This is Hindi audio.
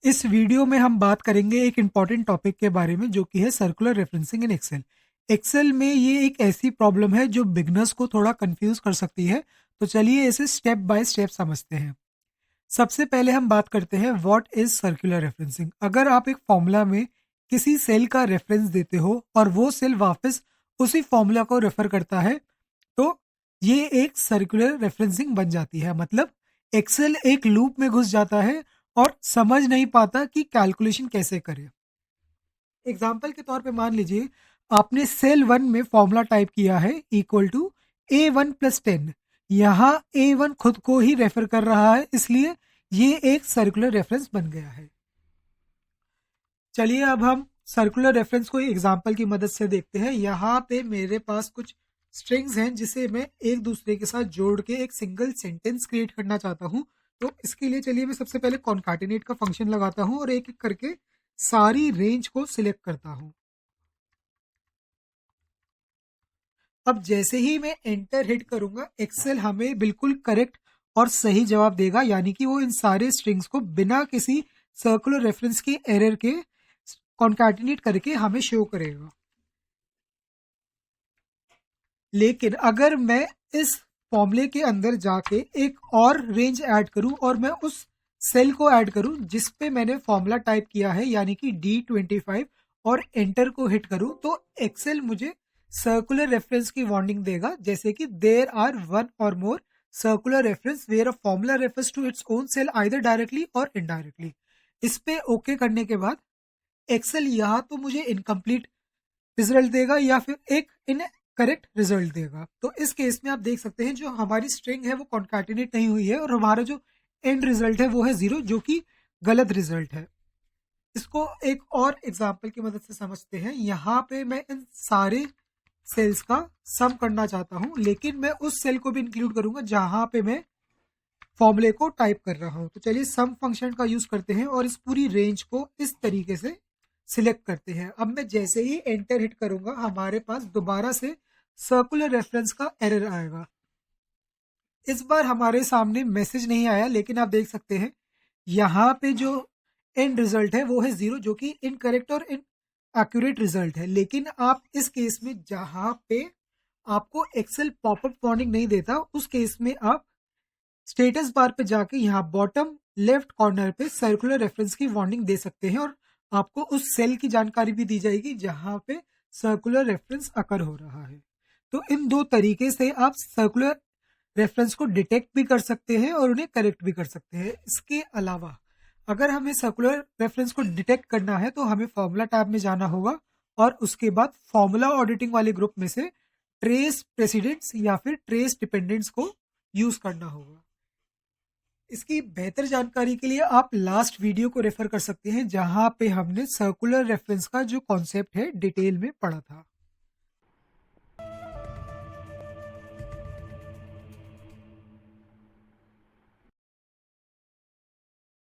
इस वीडियो में हम बात करेंगे एक इम्पॉर्टेंट टॉपिक के बारे में जो कि है circular referencing in Excel. Excel में ये एक ऐसी प्रॉब्लम है जो बिगनर्स को थोड़ा कंफ्यूज कर सकती है। तो चलिए इसे स्टेप बाय स्टेप समझते हैं। सबसे पहले हम बात करते हैं व्हाट इज सर्कुलर रेफरेंसिंग। अगर आप एक फॉर्मूला में किसी सेल का रेफरेंस देते हो और वो सेल वापस उसी फॉर्मूला को रेफर करता है तो ये एक सर्कुलर रेफरेंसिंग बन जाती है। मतलब एक्सेल एक लूप में घुस जाता है और समझ नहीं पाता कि कैलकुलेशन कैसे करे। एग्जाम्पल के तौर पे मान लीजिए आपने सेल 1 में फॉर्मूला टाइप किया है इक्वल टू A1 + 10। यहाँ A1 खुद को ही रेफर कर रहा है, इसलिए ये एक सर्कुलर रेफरेंस बन गया है। चलिए अब हम सर्कुलर रेफरेंस को एग्जाम्पल की मदद से देखते हैं। यहाँ पे मेरे पास कुछ स्ट्रिंग्स हैं जिसे मैं एक दूसरे के साथ जोड़ के एक सिंगल सेंटेंस क्रिएट करना चाहता हूँ। तो इसके लिए चलिए मैं सबसे पहले कॉन्कैटिनेट का फंक्शन लगाता हूँ और एक एक करके सारी रेंज को सिलेक्ट करता हूँ। अब जैसे ही मैं एंटर हिट करूंगा एक्सेल हमें बिल्कुल करेक्ट और सही जवाब देगा, यानी कि वो इन सारे स्ट्रिंग्स को बिना किसी सर्कुलर रेफरेंस के एरर के कॉन्कैटिनेट करके हमें शो करेगा। लेकिन अगर मैं इस फॉर्मूले के अंदर जाके एक और रेंज ऐड करूं और मैं उस सेल को ऐड करूं जिस पे मैंने फॉर्मूला टाइप किया है यानी कि D25 और एंटर को हिट करूं तो एक्सेल मुझे सर्कुलर रेफरेंस की वार्निंग देगा, जैसे कि there are one or more circular reference where a formula refers to its own cell either directly or indirectly. इस पे ओके करने के बाद एक्सेल यहाँ तो मुझे इनकम्प्लीट रिजल्ट देगा या फिर एक इन करेक्ट रिजल्ट देगा। तो इस केस में आप देख सकते हैं जो हमारी स्ट्रिंग है वो कॉन्कैटिनेट नहीं हुई है और हमारा जो एंड रिजल्ट है वो है 0, जो कि गलत रिजल्ट है। इसको एक और एग्जांपल की मदद से समझते हैं। यहाँ पे मैं इन सारे सेल्स का सम करना चाहता हूँ, लेकिन मैं उस सेल को भी इंक्लूड करूंगा जहां पे मैं फॉर्मूले को टाइप कर रहा हूँ। तो चलिए सम फंक्शन का यूज करते हैं और इस पूरी रेंज को इस तरीके से सिलेक्ट करते हैं। अब मैं जैसे ही एंटर हिट करूंगा हमारे पास दोबारा से सर्कुलर रेफरेंस का एरर आएगा। इस बार हमारे सामने मैसेज नहीं आया, लेकिन आप देख सकते हैं यहाँ पे जो एंड रिजल्ट है वो है 0, जो कि इनकरेक्ट और इन एक्यूरेट रिजल्ट है। लेकिन आप इस केस में जहां पे आपको एक्सेल पॉपअप वार्निंग नहीं देता उस केस में आप स्टेटस बार पे जाके यहाँ बॉटम लेफ्ट कॉर्नर पे सर्कुलर रेफरेंस की वार्निंग दे सकते हैं और आपको उस सेल की जानकारी भी दी जाएगी जहां पे सर्कुलर रेफरेंस अकर हो रहा है। तो इन दो तरीके से आप सर्कुलर रेफरेंस को डिटेक्ट भी कर सकते हैं और उन्हें करेक्ट भी कर सकते हैं। इसके अलावा अगर हमें सर्कुलर रेफरेंस को डिटेक्ट करना है तो हमें फॉर्मूला टैब में जाना होगा और उसके बाद फॉर्मूला ऑडिटिंग वाले ग्रुप में से ट्रेस प्रेसिडेंट्स या फिर ट्रेस डिपेंडेंट्स को यूज करना होगा। इसकी बेहतर जानकारी के लिए आप लास्ट वीडियो को रेफर कर सकते हैं जहां पे हमने सर्कुलर रेफरेंस का जो कॉन्सेप्ट है डिटेल में पढ़ा था।